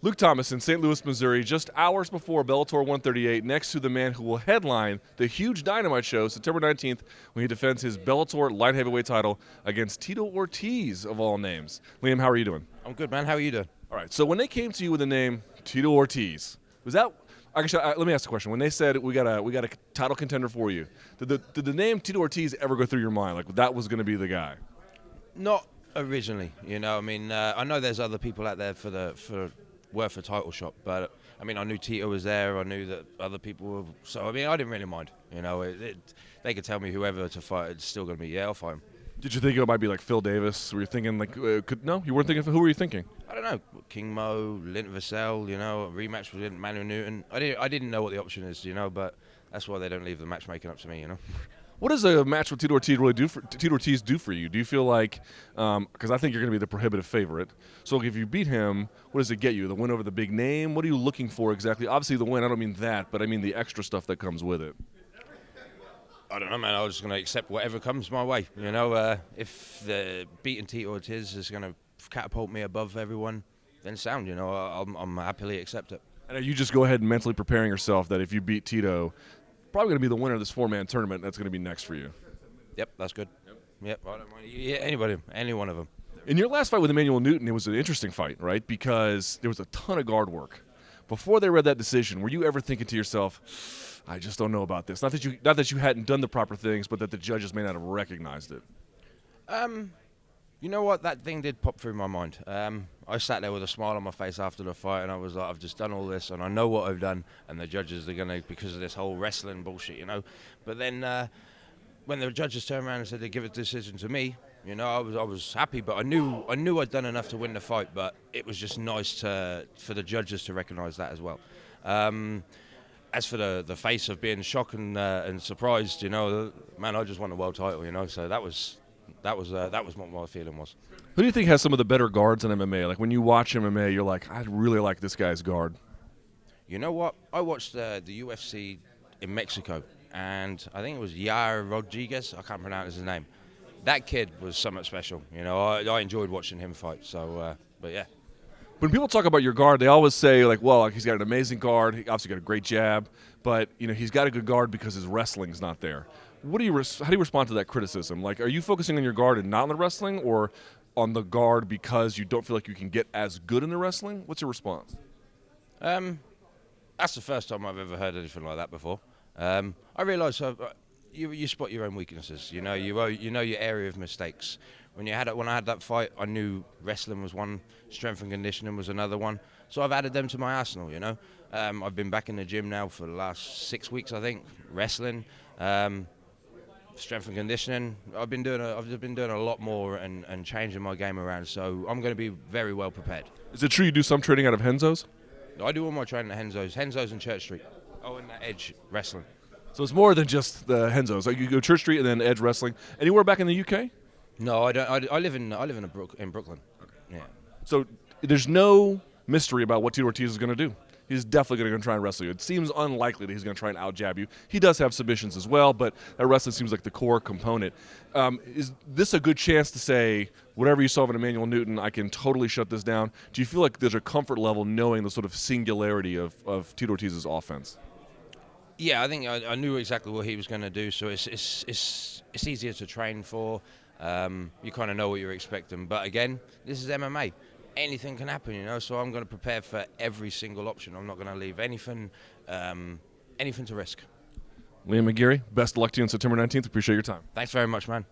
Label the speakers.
Speaker 1: Luke Thomas in St. Louis, Missouri, just hours before Bellator 138, next to the man who will headline the huge Dynamite show September 19th when he defends his Bellator light heavyweight title against Tito Ortiz, of all names. Liam, how are you doing?
Speaker 2: I'm good, man. How are you doing?
Speaker 1: All right, so when they came to you with the name Tito Ortiz, was that – actually, let me ask a question. When they said we got a title contender for you, did the name Tito Ortiz ever go through your mind, like that was going to be the guy?
Speaker 2: Not originally, I mean, I know there's other people out there worth a title shot, but I mean, I knew Tito was there. I knew that other people were. So I mean, I didn't really mind. They could tell me whoever to fight. It's still going to be I'll fight him.
Speaker 1: Did you think it might be like Phil Davis? Were you thinking like no? You weren't thinking. Who were you thinking?
Speaker 2: I don't know. King Mo, Lint Vassell. A rematch with Emanuel Newton. I didn't know what the option is. But that's why they don't leave the matchmaking up to me.
Speaker 1: What does a match with Tito Ortiz really do for you? Do you feel like, because I think you're going to be the prohibitive favorite, so if you beat him, what does it get you? The win over the big name? What are you looking for exactly? Obviously the win, I don't mean that, but I mean the extra stuff that comes with it.
Speaker 2: I don't know, man. I'm just going to accept whatever comes my way. If the beating Tito Ortiz is going to catapult me above everyone, then sound. I'm happily accept it.
Speaker 1: And you just go ahead and mentally preparing yourself that if you beat Tito, probably going to be the winner of this four-man tournament. That's going to be next for you.
Speaker 2: Yep, that's good. Yep, I don't mind. Yeah, any one of them.
Speaker 1: In your last fight with Emanuel Newton, it was an interesting fight, right? Because there was a ton of guard work. Before they read that decision, were you ever thinking to yourself, I just don't know about this? Not that you hadn't done the proper things, but that the judges may not have recognized it.
Speaker 2: You know what? That thing did pop through my mind. I sat there with a smile on my face after the fight, and I was like, I've just done all this, and I know what I've done, and the judges are going to, because of this whole wrestling bullshit, But then when the judges turned around and said they'd give a decision to me, I was happy, but I knew I'd done enough to win the fight, but it was just nice for the judges to recognise that as well. As for the face of being shocked and surprised, man, I just won the world title, so that was what my feeling was.
Speaker 1: Who do you think has some of the better guards in MMA? Like when you watch MMA, you're like, I really like this guy's guard.
Speaker 2: You know what? I watched the UFC in Mexico, and I think it was Yair Rodriguez. I can't pronounce his name. That kid was something special. I enjoyed watching him fight. So, but yeah.
Speaker 1: When people talk about your guard, they always say, like, well, he's got an amazing guard. He obviously got a great jab. But, he's got a good guard because his wrestling's not there. How do you respond to that criticism? Like, are you focusing on your guard and not on the wrestling, or on the guard because you don't feel like you can get as good in the wrestling? What's your response?
Speaker 2: That's the first time I've ever heard anything like that before. I realise you spot your own weaknesses. You know your area of mistakes. When I had that fight, I knew wrestling was one, strength and conditioning was another one. So I've added them to my arsenal. I've been back in the gym now for the last 6 weeks, I think. Wrestling, strength and conditioning. I've been doing a lot more and changing my game around. So I'm going to be very well prepared.
Speaker 1: Is it true you do some training out of Henzo's?
Speaker 2: I do all my training at Henzo's and Church Street. Oh, and Edge Wrestling.
Speaker 1: So it's more than just the Henzo's. Like you go Church Street and then Edge Wrestling. Anywhere back in the UK?
Speaker 2: No, I don't. I live in Brooklyn. Okay. Yeah.
Speaker 1: So there's no mystery about what Tito Ortiz is going to do. He's definitely going to try and wrestle you. It seems unlikely that he's going to try and out-jab you. He does have submissions as well, but that wrestling seems like the core component. Is this a good chance to say, whatever you saw in Emanuel Newton, I can totally shut this down? Do you feel like there's a comfort level knowing the sort of singularity of Tito Ortiz's offense?
Speaker 2: Yeah, I think I knew exactly what he was going to do, so it's easier to train for. You kind of know what you're expecting. But again, this is MMA. Anything can happen, so I'm going to prepare for every single option. I'm not going to leave anything to risk.
Speaker 1: Liam McGeary, best of luck to you on September 19th. Appreciate your time.
Speaker 2: Thanks very much, man.